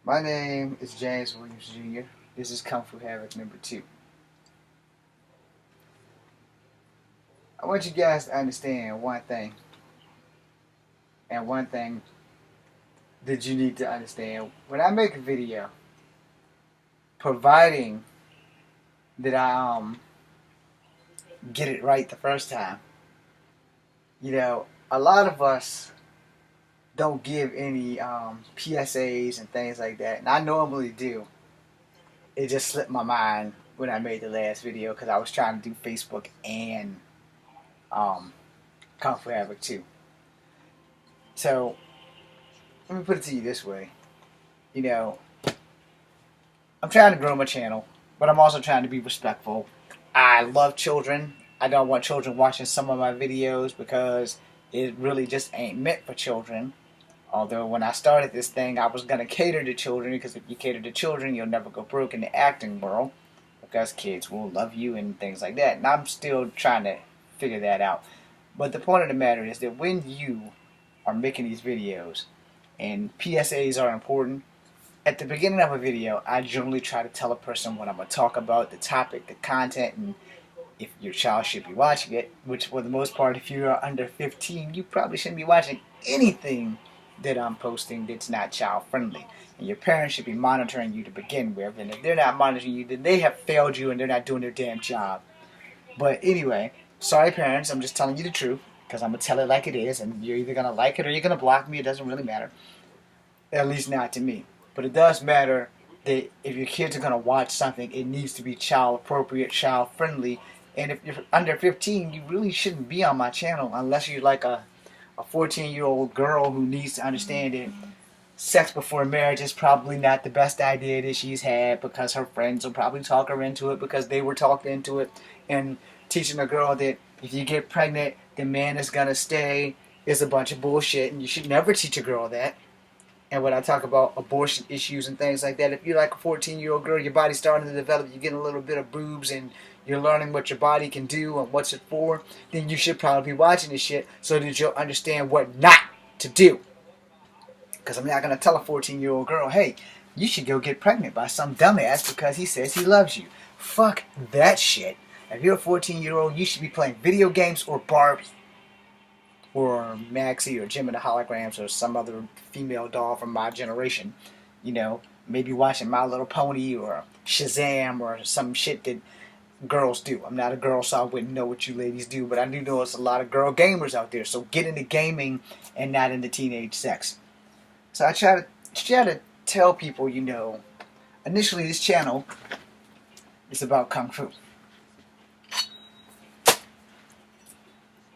My name is James Williams Jr. This is Kung Fu Havoc number 2. I want you guys to understand one thing. And one thing that you need to understand. When I make a video, providing that I get it right the first time, a lot of us don't give any PSAs and things like that, and I normally do. It just slipped my mind when I made the last video because I was trying to do Facebook and Kung Fu Havoc too. So let me put it to you this way. I'm trying to grow my channel, but I'm also trying to be respectful. I love children. I don't want children watching some of my videos because it really just ain't meant for children. Although when I started this thing, I was going to cater to children, because if you cater to children, you'll never go broke in the acting world, because kids will love you and things like that. And I'm still trying to figure that out. But the point of the matter is that when you are making these videos, and PSAs are important, at the beginning of a video, I generally try to tell a person what I'm going to talk about, the topic, the content, and if your child should be watching it, which for the most part, if you're under 15, you probably shouldn't be watching anything that I'm posting that's not child friendly. And your parents should be monitoring you to begin with, and if they're not monitoring you, then they have failed you and they're not doing their damn job. But anyway, sorry parents, I'm just telling you the truth, because I'm going to tell it like it is, and you're either going to like it or you're going to block me. It doesn't really matter, at least not to me. But it does matter that if your kids are going to watch something, it needs to be child appropriate, child friendly. And if you're under 15, you really shouldn't be on my channel unless you're like a 14-year-old girl who needs to understand that sex before marriage is probably not the best idea that she's had, because her friends will probably talk her into it because they were talked into it. And teaching a girl that if you get pregnant, the man is going to stay is a bunch of bullshit, and you should never teach a girl that. And when I talk about abortion issues and things like that, if you're like a 14-year-old girl, your body's starting to develop, you're getting a little bit of boobs, and you're learning what your body can do and what's it for, then you should probably be watching this shit so that you'll understand what not to do. Because I'm not going to tell a 14-year-old girl, hey, you should go get pregnant by some dumbass because he says he loves you. Fuck that shit. If you're a 14-year-old, you should be playing video games or Barbie, or Maxie, or Jim and the Holograms, or some other female doll from my generation. Maybe watching My Little Pony or Shazam or some shit that girls do. I'm not a girl, so I wouldn't know what you ladies do, but I do know there's a lot of girl gamers out there. So get into gaming and not into teenage sex. So I try to tell people, initially this channel is about Kung Fu.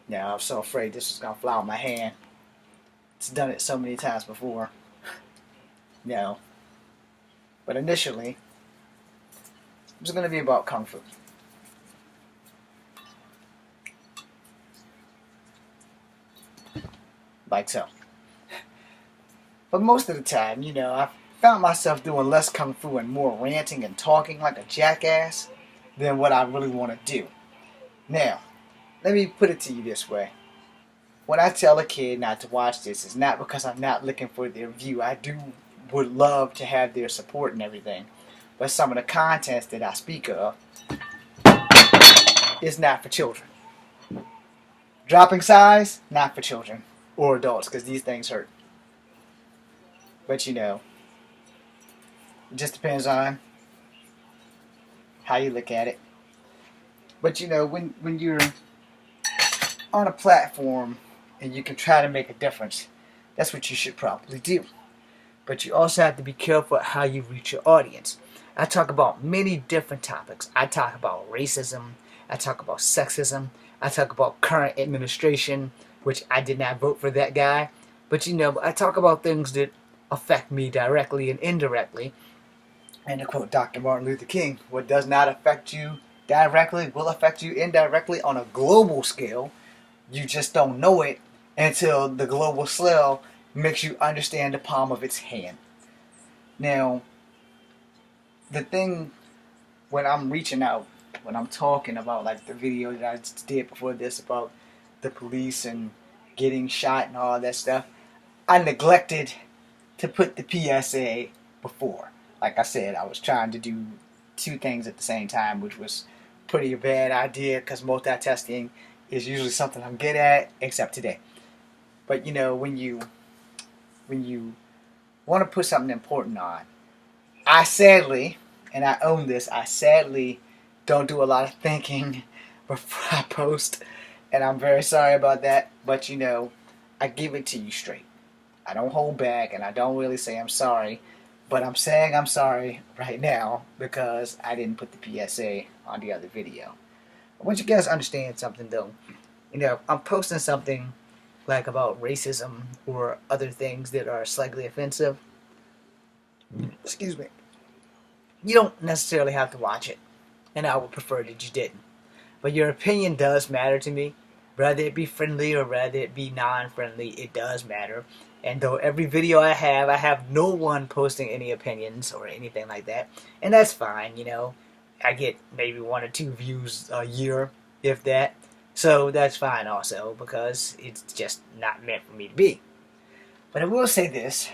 Now, I'm so afraid this is going to fly out my hand. It's done it so many times before. But initially, it's going to be about Kung Fu. Like so. But most of the time, I found myself doing less Kung Fu and more ranting and talking like a jackass than what I really want to do. Now, let me put it to you this way. When I tell a kid not to watch this, it's not because I'm not looking for their view. I would love to have their support and everything. But some of the contents that I speak of is not for children. Dropping size, not for children or adults, because these things hurt. But it just depends on how you look at it. But when you're on a platform and you can try to make a difference, that's what you should probably do. But you also have to be careful how you reach your audience. I talk about many different topics. I talk about racism, I talk about sexism, I talk about current administration, which I did not vote for that guy. But I talk about things that affect me directly and indirectly. And to quote Dr. Martin Luther King, what does not affect you directly will affect you indirectly on a global scale. You just don't know it until the global scale makes you understand the palm of its hand. Now, the thing when I'm reaching out, when I'm talking about like the video that I just did before this about the police and getting shot and all that stuff, I neglected to put the PSA before. Like I said, I was trying to do two things at the same time, which was pretty bad idea because multitasking is usually something I'm good at, except today. But you know, when you want to put something important on, I sadly, and I own this, I sadly don't do a lot of thinking before I post, and I'm very sorry about that. But you know, I give it to you straight. I don't hold back, and I don't really say I'm sorry, but I'm saying I'm sorry right now because I didn't put the PSA on the other video. I want you guys to understand something though. You know, I'm posting something like about racism or other things that are slightly offensive. Excuse me. You don't necessarily have to watch it, and I would prefer that you didn't. But your opinion does matter to me. Whether it be friendly or whether it be non-friendly, it does matter. And though every video I have no one posting any opinions or anything like that. And that's fine, you know. I get maybe 1 or 2 views a year, if that. So that's fine also, because it's just not meant for me to be. But I will say this.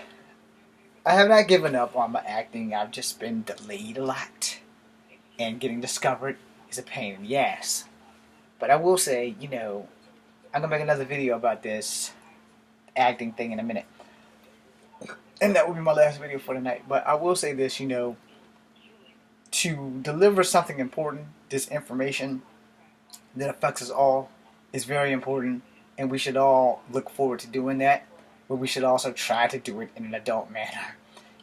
I have not given up on my acting. I've just been delayed a lot. And getting discovered is a pain in the ass. But I will say, you know, I'm going to make another video about this acting thing in a minute. And that will be my last video for tonight. But I will say this, you know, to deliver something important, this information that affects us all is very important. And we should all look forward to doing that. But we should also try to do it in an adult manner.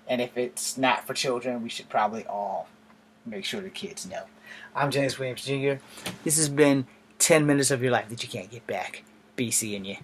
And if it's not for children, we should probably all make sure the kids know. I'm James Williams Jr. This has been 10 minutes of your life that you can't get back. Be seeing you.